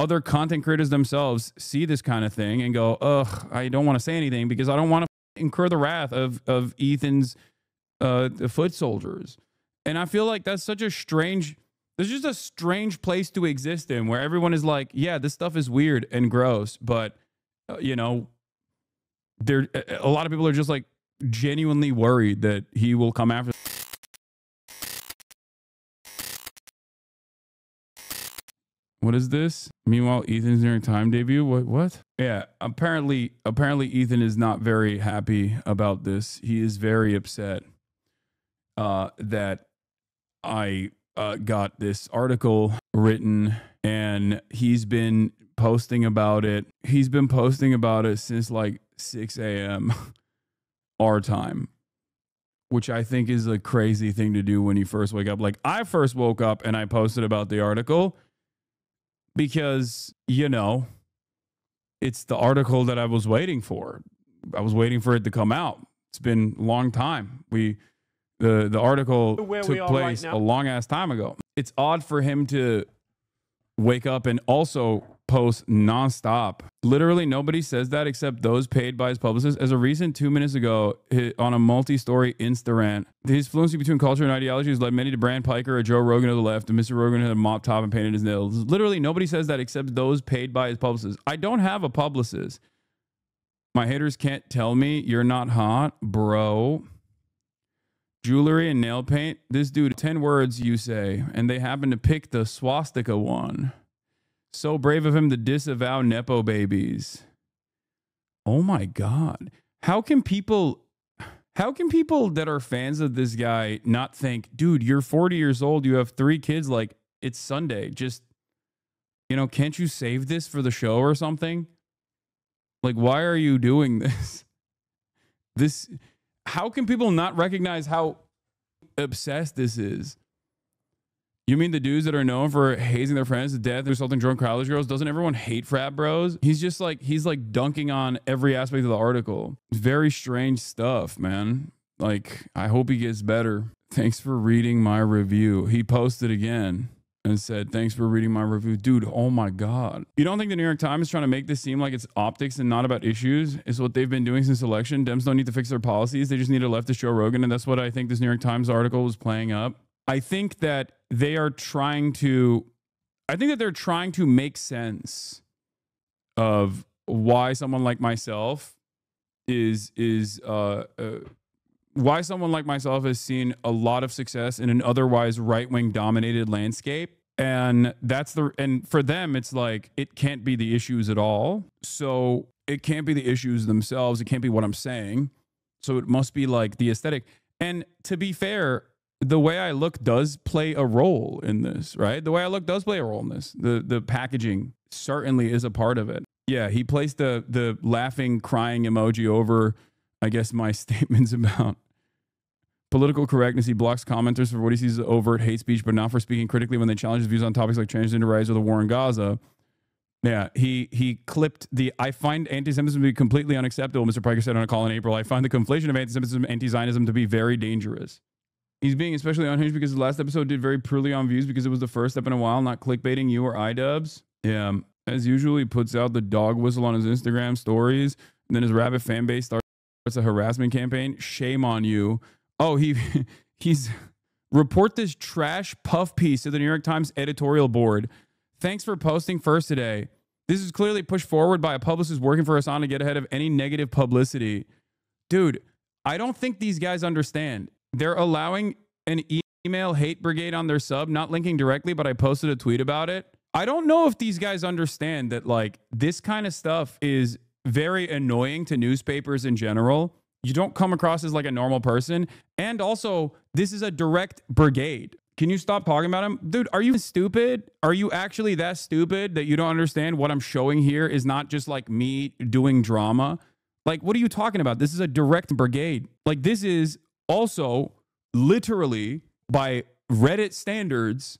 other content creators themselves see this kind of thing and go, ugh, I don't want to say anything because I don't want to incur the wrath of Ethan's foot soldiers. And I feel like that's such a strange, there's just a strange place to exist in where everyone is like, yeah, this stuff is weird and gross, but you know, a lot of people are just like genuinely worried that he will come after. What is this? Meanwhile, Ethan's New York Times debut. What? Yeah, apparently Ethan is not very happy about this. He is very upset that I got this article written, and he's been posting about it. He's been posting about it since like 6 a.m. our time, which I think is a crazy thing to do when you first wake up. Like, I first woke up and I posted about the article because, you know, it's the article that I was waiting for. I was waiting for it to come out. It's been a long time. The article took place a long ass time ago. It's odd for him to wake up and also post nonstop. Literally nobody says that except those paid by his publicist. As a recent 2 minutes ago on a multi-story Insta rant, his fluency between culture and ideology has led many to brand Piker or Joe Rogan to the left, and Mr. Rogan had a mop top and painted his nails. Literally nobody says that except those paid by his publicist. I don't have a publicist. My haters can't tell me you're not hot, bro. Jewelry and nail paint. This dude, 10 words you say, and they happen to pick the swastika one. So brave of him to disavow Nepo babies. Oh my God. How can people that are fans of this guy not think, dude, you're 40 years old, you have 3 kids, like, it's Sunday. Just, you know, can't you save this for the show or something? Like, why are you doing this? How can people not recognize how obsessed this is? You mean the dudes that are known for hazing their friends to death, assaulting drunk college girls? Doesn't everyone hate frat bros? He's like dunking on every aspect of the article. Very strange stuff, man. Like, I hope he gets better. Thanks for reading my review. He posted again and said, thanks for reading my review. Dude, oh my God. You don't think the New York Times is trying to make this seem like it's optics and not about issues? It's what they've been doing since election. Dems don't need to fix their policies. They just need a leftist Joe Rogan. And that's what I think this New York Times article was playing up. I think that they're trying to make sense of why someone like myself why someone like myself has seen a lot of success in an otherwise right-wing dominated landscape. And for them, it's like, it can't be the issues at all. So it can't be the issues themselves. It can't be what I'm saying. So it must be like the aesthetic. And to be fair, the way I look does play a role in this, right? The way I look does play a role in this. The packaging certainly is a part of it. Yeah, he placed the laughing, crying emoji over, I guess, my statements about political correctness. He blocks commenters for what he sees as overt hate speech, but not for speaking critically when they challenge his views on topics like transgender rights or the war in Gaza. Yeah, he clipped the, I find anti-Semitism to be completely unacceptable, Mr. Piker said on a call in April. I find the conflation of anti-Semitism and anti-Zionism to be very dangerous. He's being especially unhinged because the last episode did very poorly on views because it was the first step in a while, not clickbaiting you or iDubbbz. Yeah, as usual, he puts out the dog whistle on his Instagram stories, and then his rabid fan base starts a harassment campaign. Shame on you. Oh, he's report this trash puff piece to the New York Times editorial board. Thanks for posting first today. This is clearly pushed forward by a publicist working for Hasan to get ahead of any negative publicity. Dude, I don't think these guys understand. They're allowing an email hate brigade on their sub, not linking directly, but I posted a tweet about it. I don't know if these guys understand that, like, this kind of stuff is very annoying to newspapers in general. You don't come across as like a normal person. And also, this is a direct brigade. Can you stop talking about him? Dude, are you stupid? Are you actually that stupid that you don't understand what I'm showing here is not just like me doing drama? Like, what are you talking about? This is a direct brigade. Like, this is also literally by Reddit standards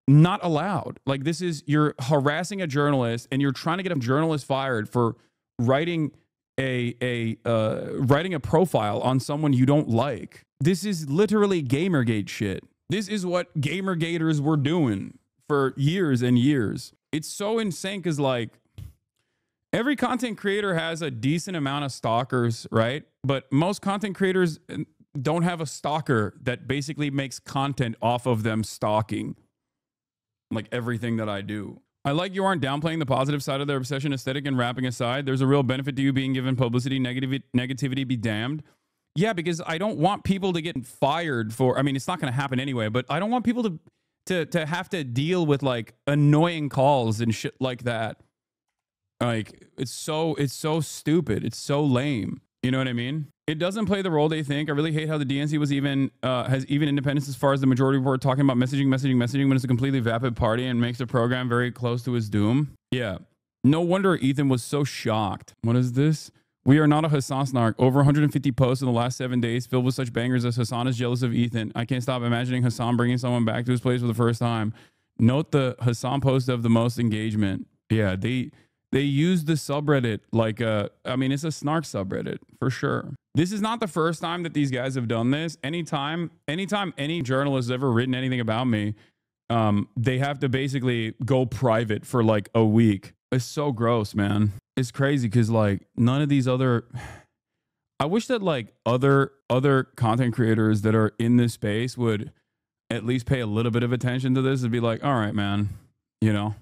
not allowed. Like, this is, you're harassing a journalist and you're trying to get a journalist fired for writing a profile on someone you don't like. This is literally Gamergate shit. This is what Gamergaters were doing for years and years. it's so insane because like every content creator has a decent amount of stalkers, right? But most content creators don't have a stalker that basically makes content off of them stalking like everything that I do. I like you aren't downplaying the positive side of their obsession aesthetic and rapping aside. There's a real benefit to you being given publicity. Negativity be damned. Yeah, because I don't want people to get fired for, I mean, it's not going to happen anyway, but I don't want people to have to deal with like annoying calls and shit like that. Like it's so stupid. It's so lame. You know what I mean? It doesn't play the role they think. I really hate how the DNC was even has even independence as far as the majority report talking about messaging when it's a completely vapid party and makes the program very close to his doom. Yeah. No wonder Ethan was so shocked. What is this? We are not a Hasan snark. Over 150 posts in the last 7 days filled with such bangers as Hasan is jealous of Ethan. I can't stop imagining Hasan bringing someone back to his place for the first time. Note the Hasan post of the most engagement. Yeah, they use the subreddit like I mean, it's a snark subreddit for sure. This is not the first time that these guys have done this. Anytime any journalist has ever written anything about me, they have to basically go private for like a week. It's so gross, man. It's crazy because like none of these other, I wish that like other content creators that are in this space would at least pay a little bit of attention to this and be like, all right, man, you know,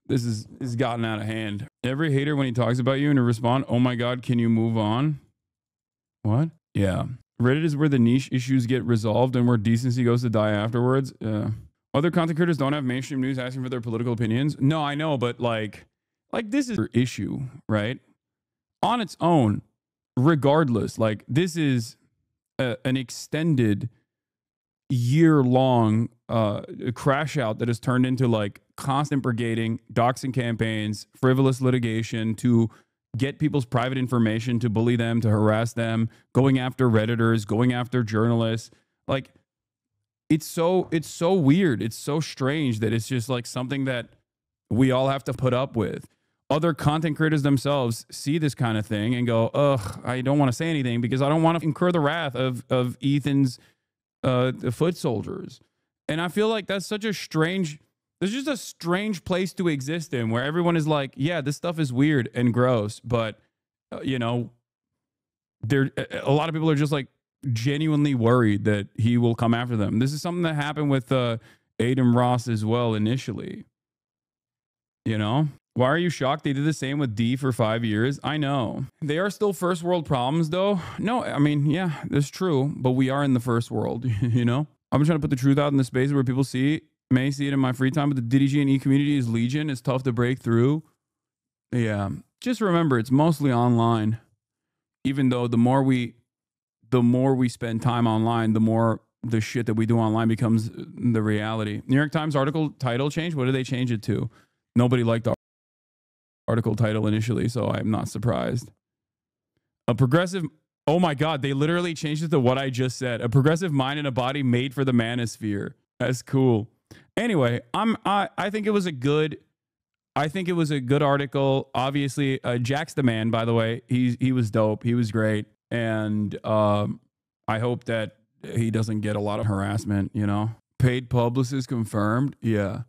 this is gotten out of hand. Every hater when he talks about you and to respond, oh my God, can you move on? What? Yeah. Reddit is where the niche issues get resolved and where decency goes to die afterwards. Other content creators don't have mainstream news asking for their political opinions. No, I know, but like this is your issue, right? On its own, regardless, like this is an extended year-long crash out that has turned into like constant brigading, doxing campaigns, frivolous litigation to get people's private information, to bully them, to harass them, going after Redditors, going after journalists. Like it's so weird. It's so strange that it's just like something that we all have to put up with. Other content creators themselves see this kind of thing and go, ugh, I don't want to say anything because I don't want to incur the wrath of Ethan's foot soldiers. And I feel like that's such a strange, there's just a strange place to exist in where everyone is like, yeah, this stuff is weird and gross, but you know, a lot of people are just like genuinely worried that he will come after them. This is something that happened with Aiden Ross as well initially. You know? Why are you shocked? They did the same with D for 5 years. I know. They are still first world problems though. No, I mean, yeah, that's true, but we are in the first world, you know? I'm trying to put the truth out in the space where people may see it in my free time, but the Diddy G and E community is legion. It's tough to break through. Yeah. Just remember, it's mostly online. Even though the more we spend time online, the more the shit that we do online becomes the reality. New York Times article title change. What did they change it to? Nobody liked the article title initially, so I'm not surprised. A progressive, oh my God, they literally changed it to what I just said. A progressive mind and a body made for the manosphere. That's cool. Anyway, I think it was a good article. Obviously, Jack's the man, by the way. He was dope. He was great. And I hope that he doesn't get a lot of harassment, you know. Paid publicist confirmed. Yeah.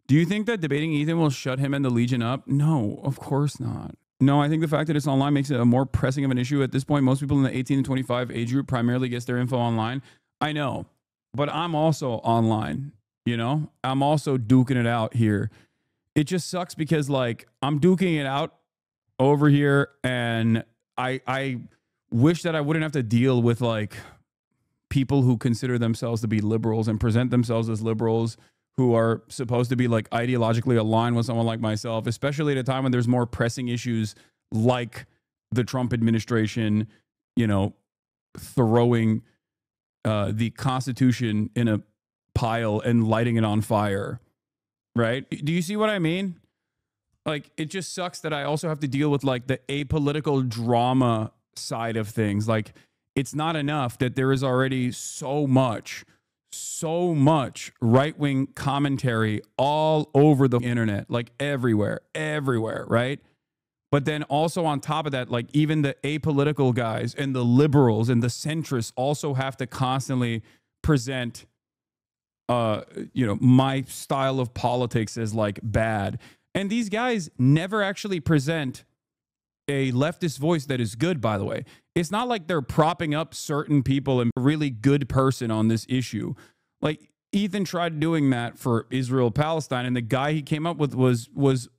Do you think that debating Ethan will shut him and the Legion up? No, of course not. No, I think the fact that it's online makes it a more pressing of an issue. At this point, most people in the 18 to 25 age group primarily gets their info online. I know, but I'm also online, you know? I'm also duking it out here. It just sucks because like I'm duking it out over here and I wish that I wouldn't have to deal with like people who consider themselves to be liberals and present themselves as liberals who are supposed to be like ideologically aligned with someone like myself, especially at a time when there's more pressing issues like the Trump administration, you know, throwing the Constitution in a pile and lighting it on fire, right? Do you see what I mean? Like, it just sucks that I also have to deal with like the apolitical drama side of things. Like, it's not enough that there is already so much right-wing commentary all over the internet, like everywhere, right? But then also on top of that, like even the apolitical guys and the liberals and the centrists also have to constantly present my style of politics as like bad. And these guys never actually present a leftist voice that is good, by the way. It's not like they're propping up certain people and a really good person on this issue. Like Ethan tried doing that for Israel Palestine, and the guy he came up with was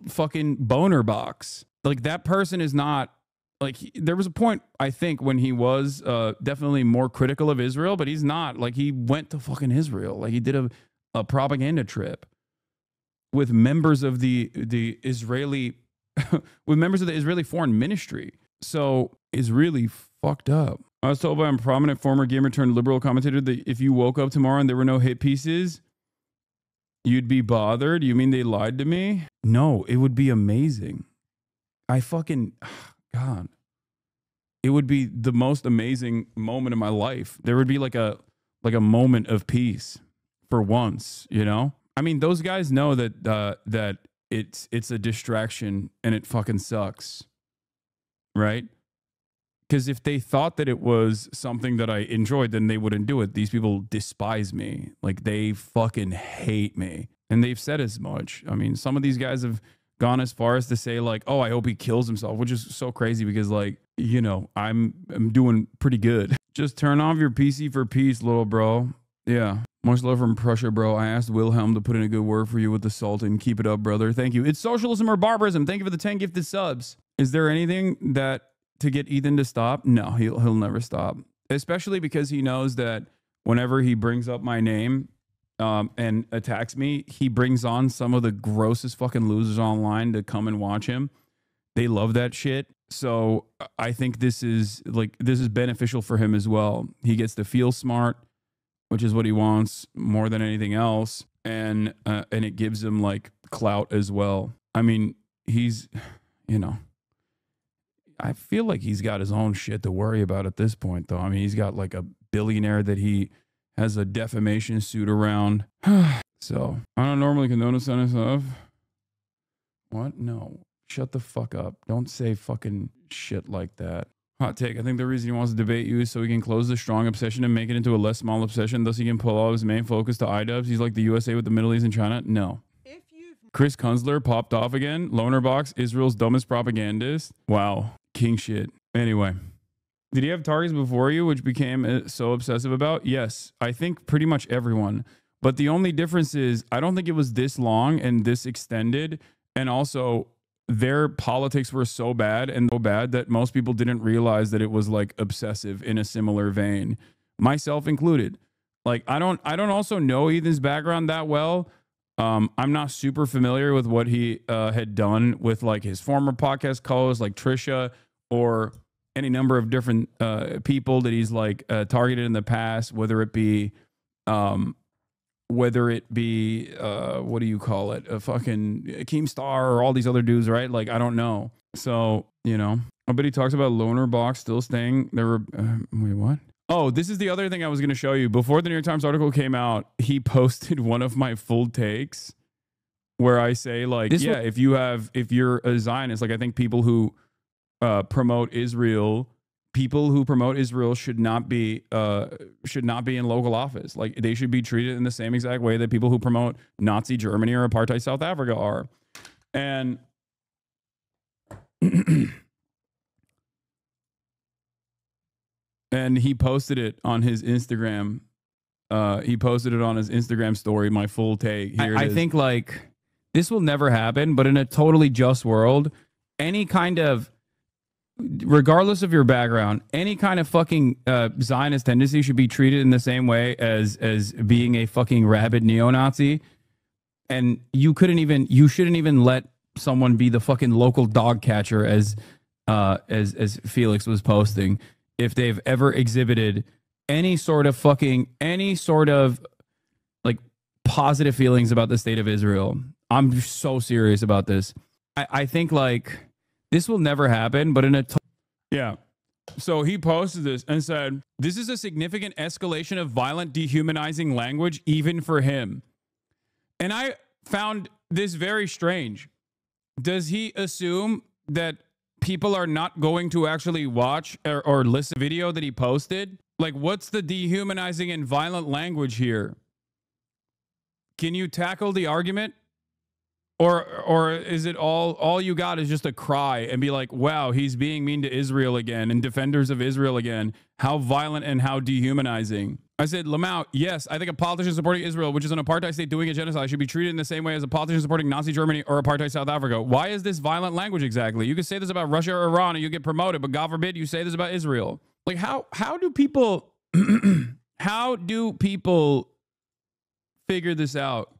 fucking Boner Box. Like that person is not like there was a point I think when he was definitely more critical of Israel, but he's not. Like he went to fucking Israel. Like he did a propaganda trip with members of the Israeli with members of the Israeli Foreign Ministry. So it's really fucked up. I was told by a prominent former gamer turned liberal commentator that if you woke up tomorrow and there were no hit pieces, you'd be bothered. You mean they lied to me? No, it would be amazing. God. It would be the most amazing moment of my life. There would be like a moment of peace for once, you know? I mean, those guys know that it's a distraction and it fucking sucks. Right? Because if they thought that it was something that I enjoyed, then they wouldn't do it. These people despise me. Like, they fucking hate me. And they've said as much. I mean, some of these guys have gone as far as to say, like, oh, I hope he kills himself, which is so crazy because, like, you know, I'm doing pretty good. Just turn off your PC for peace, little bro. Yeah. Much love from Prussia, bro. I asked Wilhelm to put in a good word for you with the Sultan. Keep it up, brother. Thank you. It's socialism or barbarism. Thank you for the 10 gifted subs. Is there anything that to get Ethan to stop? No, he'll never stop. Especially because he knows that whenever he brings up my name and attacks me, he brings on some of the grossest fucking losers online to come and watch him. They love that shit. So I think this is beneficial for him as well. He gets to feel smart, which is what he wants more than anything else, and it gives him like clout as well. I mean, he's, you know, I feel like he's got his own shit to worry about at this point, though. I mean, he's got like a billionaire that he has a defamation suit around. So I don't normally condone this kind of stuff. What? No. Shut the fuck up. Don't say fucking shit like that. Hot take. I think the reason he wants to debate you is so he can close the strong obsession and make it into a less small obsession. Thus he can pull all his main focus to IDubs. He's like the USA with the Middle East and China. No. Chris Kunzler popped off again. Loner Box, Israel's dumbest propagandist. Wow. King shit. Anyway. Did he have targets before you, which became so obsessive about? Yes. I think pretty much everyone. But the only difference is I don't think it was this long and this extended. And also their politics were so bad and so bad that most people didn't realize that it was like obsessive in a similar vein, myself included. Like I don't also know Ethan's background that well. I'm not super familiar with what he had done with like his former podcast co-hosts like Trisha or any number of different people that he's like targeted in the past, whether it be what do you call it? A fucking Keemstar or all these other dudes, right? Like, I don't know. So, you know, I bet he talks about Loner Box still staying. There were, wait, what? Oh, this is the other thing I was going to show you. Before the New York Times article came out, he posted one of my full takes where I say like, yeah, if you're a Zionist, like I think people who promote Israel should not be in local office. Like they should be treated in the same exact way that people who promote Nazi Germany or apartheid South Africa are. And and he posted it on his Instagram. He posted it on his Instagram story, my full take. Here I think like this will never happen, but in a totally just world, any kind of, regardless of your background, any kind of fucking Zionist tendency should be treated in the same way as being a fucking rabid neo-Nazi. And you shouldn't even let someone be the fucking local dog catcher as Felix was posting if they've ever exhibited any sort of like positive feelings about the state of Israel. I'm so serious about this. I think like this will never happen, but in a yeah. So he posted this and said, this is a significant escalation of violent, dehumanizing language, even for him. And I found this very strange. Does he assume that people are not going to actually watch or listen to the video that he posted? Like, what's the dehumanizing and violent language here? Can you tackle the argument? Or is it all you got is just a cry and be like, wow, he's being mean to Israel again and defenders of Israel again. How violent and how dehumanizing. I said, Lamau, yes, I think a politician supporting Israel, which is an apartheid state doing a genocide, should be treated in the same way as a politician supporting Nazi Germany or apartheid South Africa. Why is this violent language exactly? You can say this about Russia or Iran and you get promoted, but God forbid you say this about Israel. Like, how do people how do people figure this out?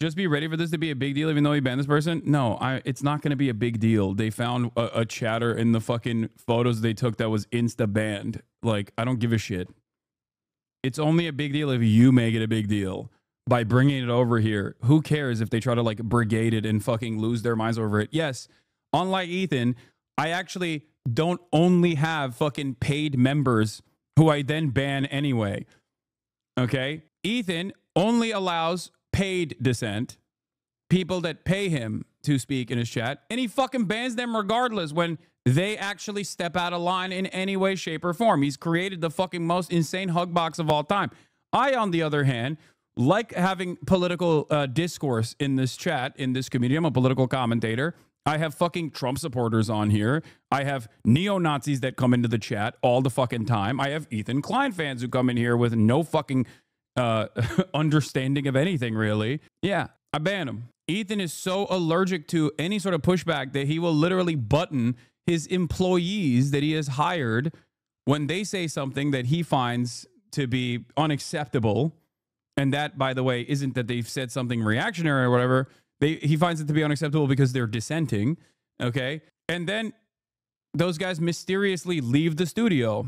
Just be ready for this to be a big deal, even though he banned this person? No, it's not going to be a big deal. They found a chatter in the fucking photos they took that was insta-banned. Like, I don't give a shit. It's only a big deal if you make it a big deal by bringing it over here. Who cares if they try to, like, brigade it and fucking lose their minds over it? Yes, unlike Ethan, I actually don't only have fucking paid members who I then ban anyway. Okay? Ethan only allows paid dissent, people that pay him to speak in his chat, and he fucking bans them regardless when they actually step out of line in any way, shape, or form. He's created the fucking most insane hug box of all time. I, on the other hand, like having political discourse in this chat, in this community. I'm a political commentator. I have fucking Trump supporters on here. I have neo-Nazis that come into the chat all the fucking time. I have Ethan Klein fans who come in here with no fucking understanding of anything, really. Yeah, I ban him. Ethan is so allergic to any sort of pushback that he will literally button his employees that he has hired when they say something that he finds to be unacceptable. And that, by the way, isn't that they've said something reactionary or whatever. He finds it to be unacceptable because they're dissenting. Okay. And then those guys mysteriously leave the studio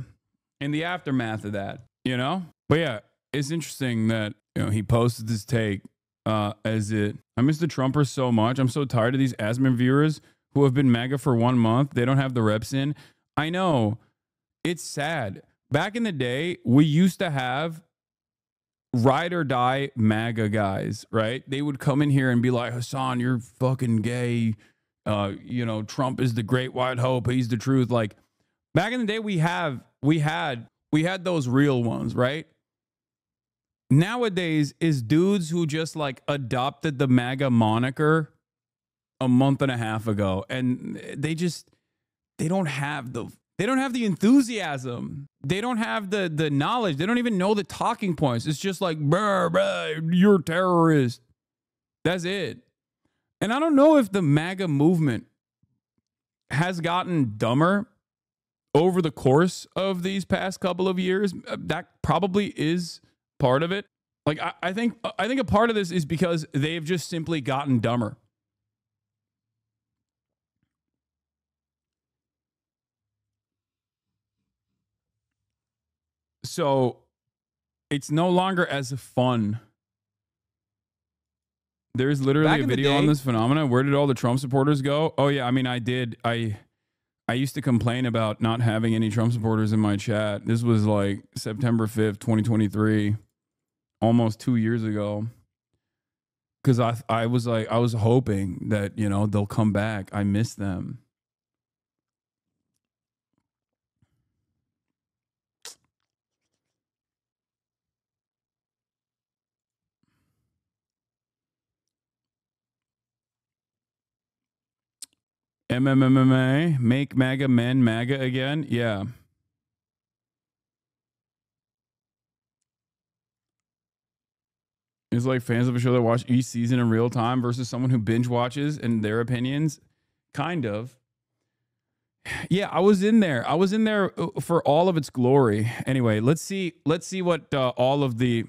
in the aftermath of that, you know? But yeah, it's interesting that, you know, he posted this take as it, I miss the Trumpers so much. I'm so tired of these Asman viewers who have been MAGA for 1 month. They don't have the reps in. I know. It's sad. Back in the day, we used to have ride or die MAGA guys, right? They would come in here and be like, Hasan, you're fucking gay. You know, Trump is the great white hope. He's the truth. Like, back in the day, we had those real ones, right? Nowadays is dudes who just like adopted the MAGA moniker a month and a half ago, and they don't have the enthusiasm. They don't have the knowledge. They don't even know the talking points. It's just like, bruh, you're a terrorist. That's it. And I don't know if the MAGA movement has gotten dumber over the course of these past couple of years. That probably is part of it. Like, I think a part of this is because they've just simply gotten dumber. So it's no longer as fun. There's literally a video on this phenomenon. Where did all the Trump supporters go? Oh yeah, I mean, I used to complain about not having any Trump supporters in my chat. This was like September 5th, 2023, almost 2 years ago. Because I was hoping that, you know, they'll come back. I miss them. MMA, make MAGA men MAGA again. Yeah. It's like fans of a show that watch each season in real time versus someone who binge watches and their opinions. Kind of. Yeah, I was in there. I was in there for all of its glory. Anyway, let's see what all of the